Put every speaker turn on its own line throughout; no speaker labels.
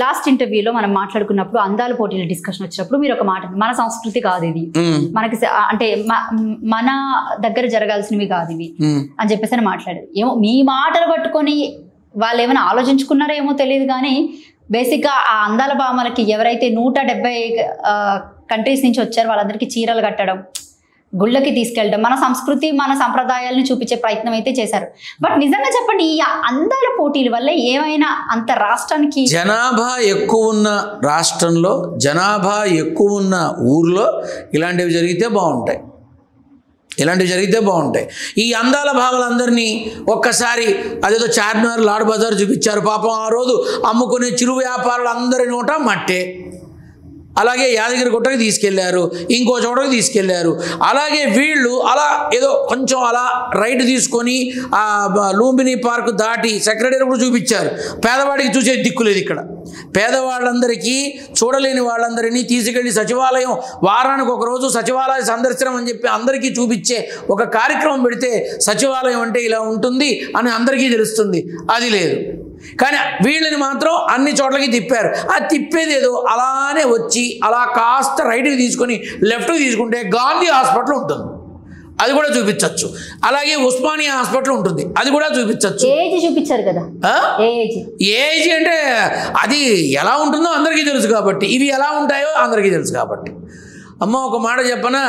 Last ఇంటర్వ్యూలో మనం మాట్లాడుకున్నప్పుడు అందాల పోటీల డిస్కషన్ వచ్చినప్పుడు మీరు ఒక మాట, మన సంస్కృతి కాదు ఇది, మనకి అంటే మన దగ్గర జరగాల్సినవి కాదు ఇవి అని చెప్పేసి అని మాట్లాడారు. ఏమో మీ మాటలు పట్టుకొని వాళ్ళు ఏమైనా ఆలోచించుకున్నారో ఏమో తెలియదు, కానీ బేసిక్గా ఆ అందాల భామలకి ఎవరైతే 170 కంట్రీస్ నుంచి వచ్చారో వాళ్ళందరికీ చీరలు కట్టడం, గుళ్ళకి తీసుకెళ్ళడం, మన సంస్కృతి మన సంప్రదాయాలను చూపించే ప్రయత్నం అయితే చేశారు. బట్ నిజంగా చెప్పండి, ఈ అందాల పోటీల వల్ల ఏమైనా అంత రాష్ట్రానికి
జనాభా ఎక్కువ ఉన్న రాష్ట్రంలో, జనాభా ఎక్కువ ఉన్న ఊర్లో ఇలాంటివి జరిగితే బాగుంటాయి, ఇలాంటివి జరిగితే బాగుంటాయి. ఈ అందాల భావాలందరినీ ఒక్కసారి అదేదో చార్మినార్, లాడ్ బజార్ చూపించారు. పాపం ఆ రోజు అమ్ముకునే చిరు వ్యాపారులు అందరి నోట మట్టే. అలాగే యాదగిరి గుట్టకి తీసుకెళ్లారు, ఇంకో చోటకి తీసుకెళ్లారు. అలాగే వీళ్ళు అలా ఏదో కొంచెం అలా రైట్ తీసుకొని ఆ లూంబిని పార్క్ దాటి సెక్రటరీ కూడా చూపించారు. పేదవాడికి చూసే దిక్కు లేదు ఇక్కడ. పేదవాళ్ళందరికీ, చూడలేని వాళ్ళందరినీ తీసుకెళ్ళి సచివాలయం వారానికి ఒకరోజు సచివాలయ సందర్శనం అని చెప్పి అందరికీ చూపించే ఒక కార్యక్రమం పెడితే సచివాలయం అంటే ఇలా ఉంటుంది అని అందరికీ తెలుస్తుంది. అది లేదు. కానీ వీళ్ళని మాత్రం అన్ని చోట్లకి తిప్పారు. ఆ తిప్పేది ఏదో అలానే వచ్చి అలా కాస్త రైట్కి తీసుకొని లెఫ్ట్కి తీసుకుంటే గాంధీ హాస్పిటల్ ఉంటుంది, అది కూడా చూపించవచ్చు. అలాగే ఉస్మానియా హాస్పిటల్ ఉంటుంది, అది కూడా చూపించవచ్చు.
ఏజ్ చూపించారు కదా,
ఏజ్ అంటే అది ఎలా ఉంటుందో అందరికీ తెలుసు కాబట్టి, ఇవి ఎలా ఉంటాయో అందరికీ తెలుసు కాబట్టి. అమ్మ ఒక మాట చెప్పనా,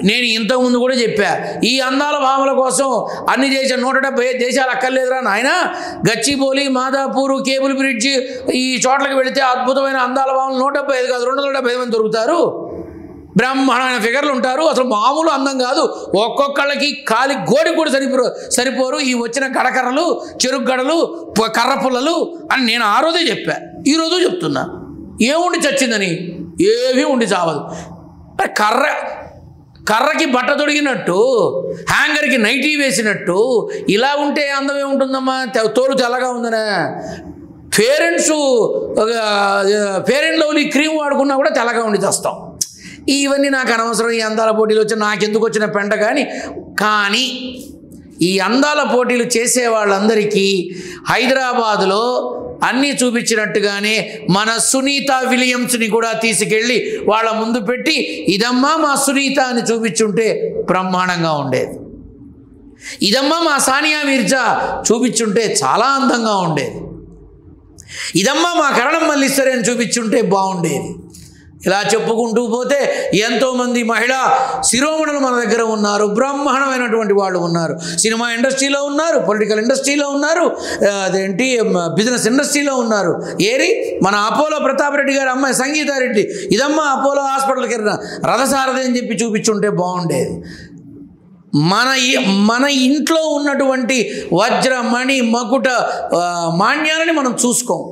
నేను ఇంతకుముందు కూడా చెప్పా, ఈ అందాల భామల కోసం అన్ని దేశాలు 170 దేశాలు అక్కర్లేదురా నాయన. గచ్చిబౌలి, మాదాపూర్, కేబుల్ బ్రిడ్జి ఈ చోట్లకి వెళితే అద్భుతమైన అందాల భామలు 175 కాదు 275 మంది దొరుకుతారు. బ్రహ్మాండమైన ఫిగర్లు ఉంటారు. అసలు మామూలు అందం కాదు. ఒక్కొక్కళ్ళకి కాలి గోడి కూడా సరిపోరు ఈ వచ్చిన గడకర్రలు, చెరుగ్గడలు, కర్ర పుల్లలు అని నేను ఆ రోజే చెప్పా, ఈరోజు చెప్తున్నా. ఏముండి చచ్చిందని? ఏమీ ఉండి చావదు. కర్రకి బట్ట తొడిగినట్టు, హ్యాంగర్కి నైటీ వేసినట్టు ఇలా ఉంటే అందం ఏముంటుందమ్మా? తోలు తెల్లగా ఉందనే. ఫేర్ అండ్ లవ్లీ క్రీమ్ వాడుకున్నా కూడా తెల్లగా ఉండి చేస్తాం. ఇవన్నీ నాకు అనవసరం. ఈ అందాల పోటీలు వచ్చి నాకెందుకు వచ్చిన పెంట. కానీ ఈ అందాల పోటీలు చేసే వాళ్ళందరికీ హైదరాబాదులో అన్నీ చూపించినట్టుగానే మన సునీత విలియమ్స్ని కూడా తీసుకెళ్ళి వాళ్ళ ముందు పెట్టి ఇదమ్మా మా సునీత అని చూపించుంటే బ్రహ్మాండంగా ఉండేది. ఇదమ్మా మా సానియా మీర్జా చూపించుంటే చాలా అందంగా ఉండేది. ఇదమ్మా మా కరణం మల్లీశ్వరి అని చూపించుంటే బాగుండేది. ఇలా చెప్పుకుంటూ పోతే ఎంతోమంది మహిళా శిరోమణులు మన దగ్గర ఉన్నారు. బ్రహ్మాండమైనటువంటి వాళ్ళు ఉన్నారు. సినిమా ఇండస్ట్రీలో ఉన్నారు, పొలిటికల్ ఇండస్ట్రీలో ఉన్నారు, అదేంటి బిజినెస్ ఇండస్ట్రీలో ఉన్నారు. ఏరి మన అపోలో ప్రతాప్ రెడ్డి గారి అమ్మాయి సంగీతారెడ్డి ఇదమ్మా అపోలో హాస్పిటల్కి రథసారథి అని చెప్పి చూపించుంటే బాగుండేది. మన ఇంట్లో ఉన్నటువంటి వజ్ర, మణి, మకుట మాన్యాలని మనం చూసుకోం,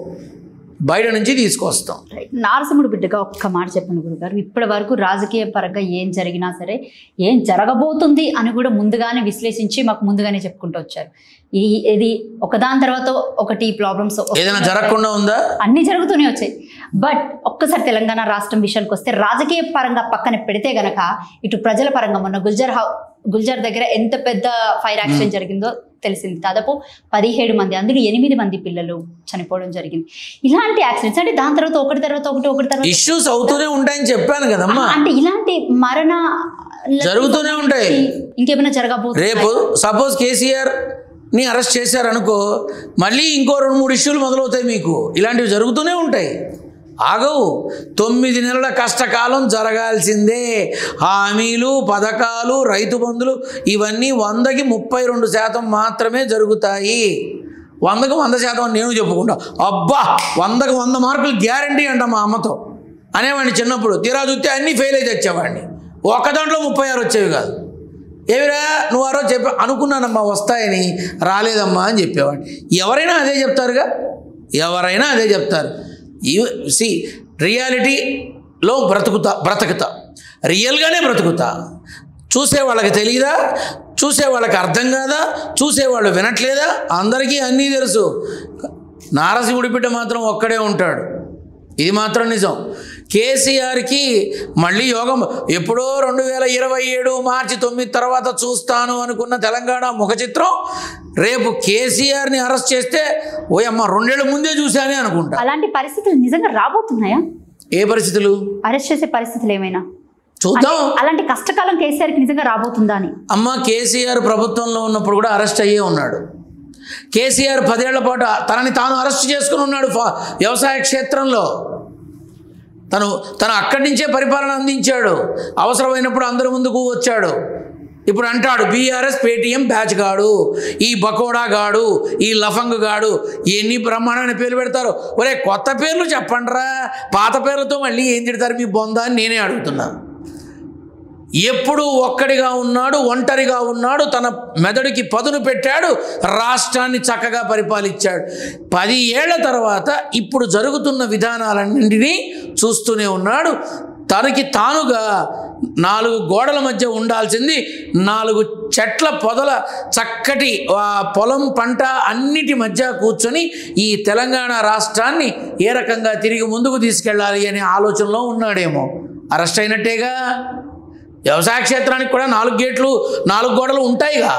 బయట నుంచి తీసుకొస్తాం.
నారసింహుడు బిడ్డగా ఒక్క మాట చెప్పండి గురుగారు. ఇప్పటి వరకు రాజకీయ పరంగా ఏం జరిగినా సరే, ఏం జరగబోతుంది అని కూడా ముందుగానే విశ్లేషించి మాకు ముందుగానే చెప్పుకుంటూ వచ్చారు. ఇది ఒకదాని తర్వాత ఒకటి ప్రాబ్లమ్స్
ఏదైనా జరగకుండా ఉందా?
అన్ని జరుగుతూనే వచ్చాయి. బట్ ఒక్కసారి తెలంగాణ రాష్ట్రం విషయానికి వస్తే రాజకీయ పరంగా పక్కన పెడితే గనక ఇటు ప్రజల పరంగా మొన్న గుల్జర్ దగ్గర ఎంత పెద్ద ఫైర్ యాక్సిడెంట్ జరిగిందో తెలిసింది. దాదాపు 17 మంది, అందులో 8 మంది పిల్లలు చనిపోవడం జరిగింది. ఇలాంటి యాక్సిడెంట్స్ అంటే దాని తర్వాత ఒకటి తర్వాత
ఇష్యూస్ అవుతూనే ఉంటాయని చెప్పాను కదమ్మా.
అంటే ఇలాంటి మరణ
జరుగుతూనే ఉంటాయి.
ఇంకేమైనా జరగబోతుంది.
రేపు సపోజ్ కేసీఆర్ ని అరెస్ట్ చేశారనుకో, మళ్ళీ ఇంకో 2-3 ఇష్యూలు మొదలవుతాయి. మీకు ఇలాంటివి జరుగుతూనే ఉంటాయి, ఆగవు. 9 నెలల కష్టకాలం జరగాల్సిందే. హామీలు, పథకాలు, రైతు బంధులు ఇవన్నీ 100కి 32% మాత్రమే జరుగుతాయి. 100కి 100% నేను చెప్పుకుంటా. అబ్బా 100కి 100 మార్కులు గ్యారంటీ అంట మా అమ్మతో అనేవాడిని చిన్నప్పుడు. తీరా చూస్తే అన్నీ ఫెయిల్ అయితే వచ్చేవాడిని. ఒక్క దాంట్లో 36 వచ్చేవి కాదు. ఏమిరా నువ్వు ఆ రోజు చెప్పా అనుకున్నానమ్మా వస్తాయని, రాలేదమ్మా అని చెప్పేవాడిని. ఎవరైనా అదే చెప్తారుగా, ఎవరైనా అదే చెప్తారు. సి రియాలిటీలో బ్రతుకుతా రియల్గానే బ్రతుకుతా. చూసే వాళ్ళకి తెలియదా? చూసే వాళ్ళకి అర్థం కాదా? చూసేవాళ్ళు వినట్లేదా? అందరికీ అన్నీ తెలుసు. నారసింహుడి బిడ్డ మాత్రం ఒక్కడే ఉంటాడు, ఇది మాత్రం నిజం. కేసీఆర్కి మళ్ళీ యోగం ఎప్పుడో 2027 మార్చి 9 తర్వాత చూస్తాను అనుకున్న తెలంగాణ ముఖ చిత్రం రేపు కేసీఆర్ని అరెస్ట్ చేస్తే ఓ అమ్మ 2 ఏళ్ల ముందే చూశానే అనుకుంటా.
అలాంటి పరిస్థితులు నిజంగా రాబోతున్నాయా?
ఏ పరిస్థితులు?
అరెస్ట్ చేసే పరిస్థితులు ఏమైనా
చూద్దాం.
అలాంటి కష్టకాలం కేసీఆర్కి నిజంగా రాబోతుందా అని.
అమ్మ కేసీఆర్ ప్రభుత్వంలో ఉన్నప్పుడు కూడా అరెస్ట్ అయ్యే ఉన్నాడు. కేసీఆర్ 10 ఏళ్ల పాటు తనని తాను అరెస్ట్ చేసుకుని ఉన్నాడు. వ్యవసాయ క్షేత్రంలో తను అక్కడి నుంచే పరిపాలన అందించాడు. అవసరమైనప్పుడు అందరి ముందుకు వచ్చాడు. ఇప్పుడు అంటాడు బీఆర్ఎస్ పేటీఎం బ్యాచ్ గాడు, ఈ బకోడా గాడు, ఈ లఫంగ్ గాడు, ఎన్ని బ్రహ్మాండమైన పేర్లు పెడతారు. ఒరే కొత్త పేర్లు చెప్పండిరా, పాత పేర్లతో మళ్ళీ ఏం తిడతారు మీ బొందా అని నేనే అడుగుతున్నా. ఎప్పుడు ఒక్కడిగా ఉన్నాడు, ఒంటరిగా ఉన్నాడు, తన మెదడుకి పదును పెట్టాడు, రాష్ట్రాన్ని చక్కగా పరిపాలించాడు. 10 ఏళ్ల తర్వాత ఇప్పుడు జరుగుతున్న విధానాలన్నింటినీ చూస్తూనే ఉన్నాడు. తనకి తానుగా 4 గోడల మధ్య ఉండాల్సింది 4 చెట్ల పొదల చక్కటి పొలం పంట అన్నిటి మధ్య కూర్చొని ఈ తెలంగాణ రాష్ట్రాన్ని ఏ రకంగా తిరిగి ముందుకు తీసుకెళ్ళాలి అనే ఆలోచనలో ఉన్నాడేమో. అరెస్ట్ అయినట్టేగా. వ్యవసాయ క్షేత్రానికి కూడా 4 గేట్లు 4 గోడలు ఉంటాయిగా.